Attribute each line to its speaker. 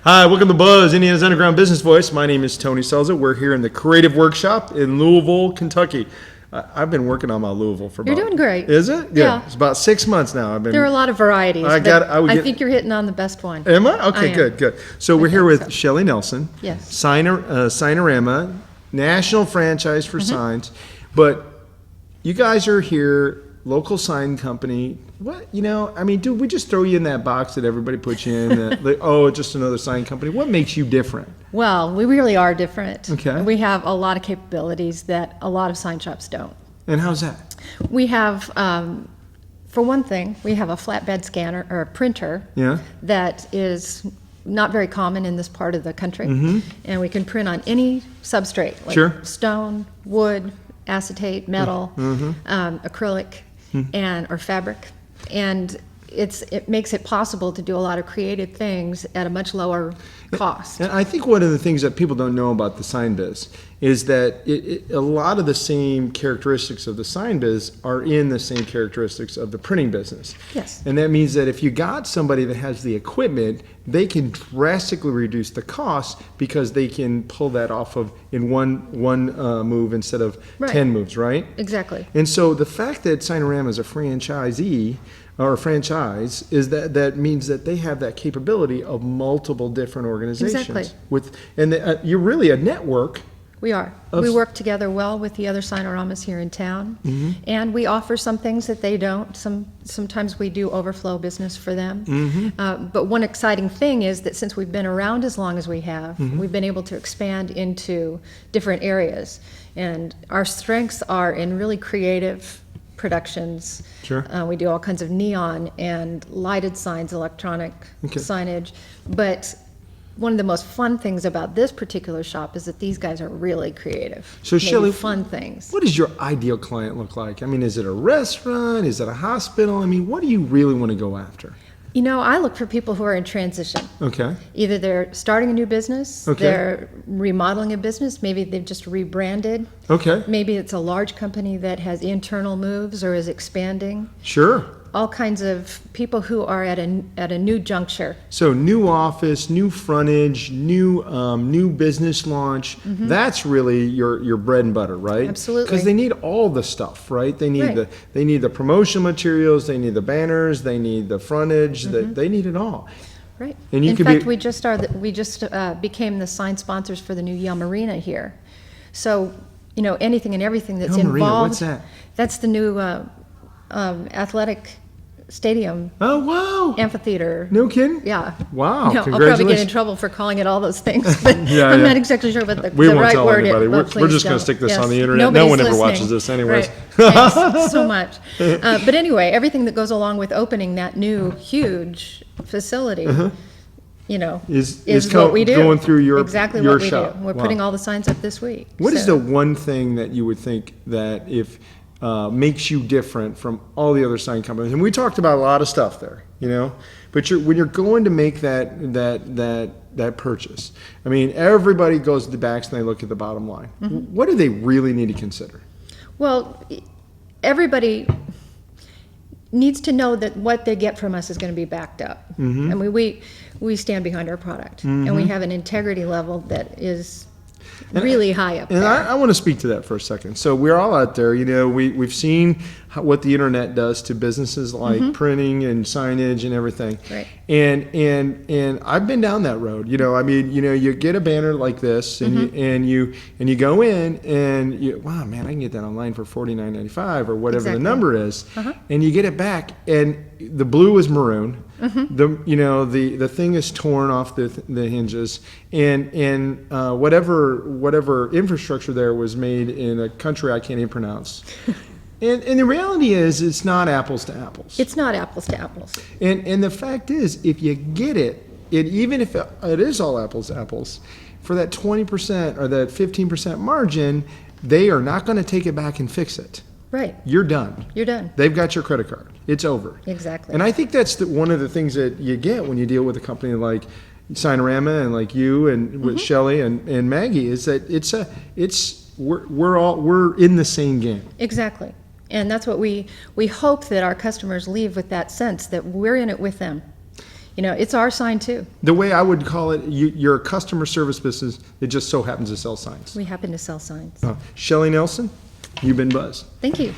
Speaker 1: Hi, welcome to Buzz, Indiana's Underground Business Voice. My name is Tony Selza. We're here in the Creative Workshop in Louisville, Kentucky. I've been working on my Louisville for
Speaker 2: You're doing great.
Speaker 1: Is it?
Speaker 2: Yeah.
Speaker 1: It's about 6 months now.
Speaker 2: There are a lot of varieties. I think you're hitting on the best one.
Speaker 1: Am I? Okay, good. So we're here with Shelly Nelson.
Speaker 2: Yes.
Speaker 1: Signorama, national franchise for signs. But you guys are here, local sign company. What, do we just throw you in that box that everybody puts you in? Just another sign company. What makes you different?
Speaker 2: Well, we really are different.
Speaker 1: Okay.
Speaker 2: We have a lot of capabilities that a lot of sign shops don't.
Speaker 1: And how's that?
Speaker 2: We have, for one thing, we have a flatbed scanner or a printer that is not very common in this part of the country. And we can print on any substrate, like stone, wood, acetate, metal, acrylic, or fabric. And it makes it possible to do a lot of creative things at a much lower cost.
Speaker 1: And I think one of the things that people don't know about the sign biz is that a lot of the same characteristics of the sign biz are in the same characteristics of the printing business.
Speaker 2: Yes.
Speaker 1: And that means that if you got somebody that has the equipment, they can drastically reduce the cost because they can pull that off of in one move instead of 10 moves, right?
Speaker 2: Exactly.
Speaker 1: And so the fact that Signorama is a franchisee or a franchise is that means that they have that capability of multiple different organizations.
Speaker 2: Exactly.
Speaker 1: You're really a network.
Speaker 2: We are. We work together well with the other Signoramas here in town, and we offer some things that they don't. Sometimes we do overflow business for them. But one exciting thing is that since we've been around as long as we have, we've been able to expand into different areas. And our strengths are in really creative productions. We do all kinds of neon and lighted signs, electronic signage. But one of the most fun things about this particular shop is that these guys are really creative.
Speaker 1: So Shelly,
Speaker 2: fun things.
Speaker 1: What does your ideal client look like? I mean, is it a restaurant? Is it a hospital? I mean, what do you really want to go after?
Speaker 2: I look for people who are in transition.
Speaker 1: Okay.
Speaker 2: Either they're starting a new business, they're remodeling a business, maybe they've just rebranded.
Speaker 1: Okay.
Speaker 2: Maybe it's a large company that has internal moves or is expanding.
Speaker 1: Sure.
Speaker 2: All kinds of people who are at a new juncture.
Speaker 1: So new office, new frontage, new business launch. That's really your bread and butter, right?
Speaker 2: Absolutely.
Speaker 1: Because they need all the stuff, right? They need the promotional materials, they need the banners, they need the frontage, they need it all.
Speaker 2: Right.
Speaker 1: And
Speaker 2: in fact, we just became the sign sponsors for the new Yum Arena here. So anything and everything that's
Speaker 1: Yum
Speaker 2: involved.
Speaker 1: Arena, what's that?
Speaker 2: That's the new athletic stadium.
Speaker 1: Oh, wow.
Speaker 2: Amphitheater.
Speaker 1: No kidding?
Speaker 2: Yeah.
Speaker 1: Wow.
Speaker 2: I'll probably get in trouble for calling it all those things, but I'm not exactly sure what the
Speaker 1: we won't
Speaker 2: right
Speaker 1: tell
Speaker 2: word
Speaker 1: anybody.
Speaker 2: is.
Speaker 1: We're just going to stick this on the internet.
Speaker 2: Nobody's
Speaker 1: no one ever
Speaker 2: listening.
Speaker 1: watches this anyways.
Speaker 2: Right. Thanks so much. But anyway, everything that goes along with opening that new huge facility, is what we do.
Speaker 1: Going through your
Speaker 2: exactly
Speaker 1: your
Speaker 2: what we
Speaker 1: shop.
Speaker 2: do. We're putting all the signs up this week.
Speaker 1: What is the one thing that you would think that if makes you different from all the other sign companies? And we talked about a lot of stuff there, but when you're going to make that purchase, I mean, everybody goes to the backs and they look at the bottom line. What do they really need to consider?
Speaker 2: Well, everybody needs to know that what they get from us is going to be backed up. I mean, we stand behind our product, and we have an integrity level that is really high up there.
Speaker 1: And I want to speak to that for a second. So we're all out there, we've seen what the internet does to businesses like printing and signage and everything.
Speaker 2: Right.
Speaker 1: And I've been down that road. You get a banner like this and you go in and wow, man, I can get that online for $49.95 or whatever the number is. And you get it back and the blue is maroon. The thing is torn off the hinges, and whatever infrastructure there was made in a country I can't even pronounce. And the reality is, it's not apples to apples.
Speaker 2: It's not apples to apples.
Speaker 1: And the fact is, if you get it, even if it is all apples to apples, for that 20% or that 15% margin, they are not going to take it back and fix it.
Speaker 2: Right.
Speaker 1: You're done.
Speaker 2: You're done.
Speaker 1: They've got your credit card. It's over.
Speaker 2: Exactly.
Speaker 1: And I think that's one of the things that you get when you deal with a company like Signorama and like you and with Shelly and Maggie is that we're in the same game.
Speaker 2: Exactly. And that's what we hope that our customers leave with, that sense that we're in it with them. it's our sign too.
Speaker 1: The way I would call it, you're a customer service business that just so happens to sell signs.
Speaker 2: We happen to sell signs.
Speaker 1: Shelly Nelson, you've been Buzz.
Speaker 2: Thank you.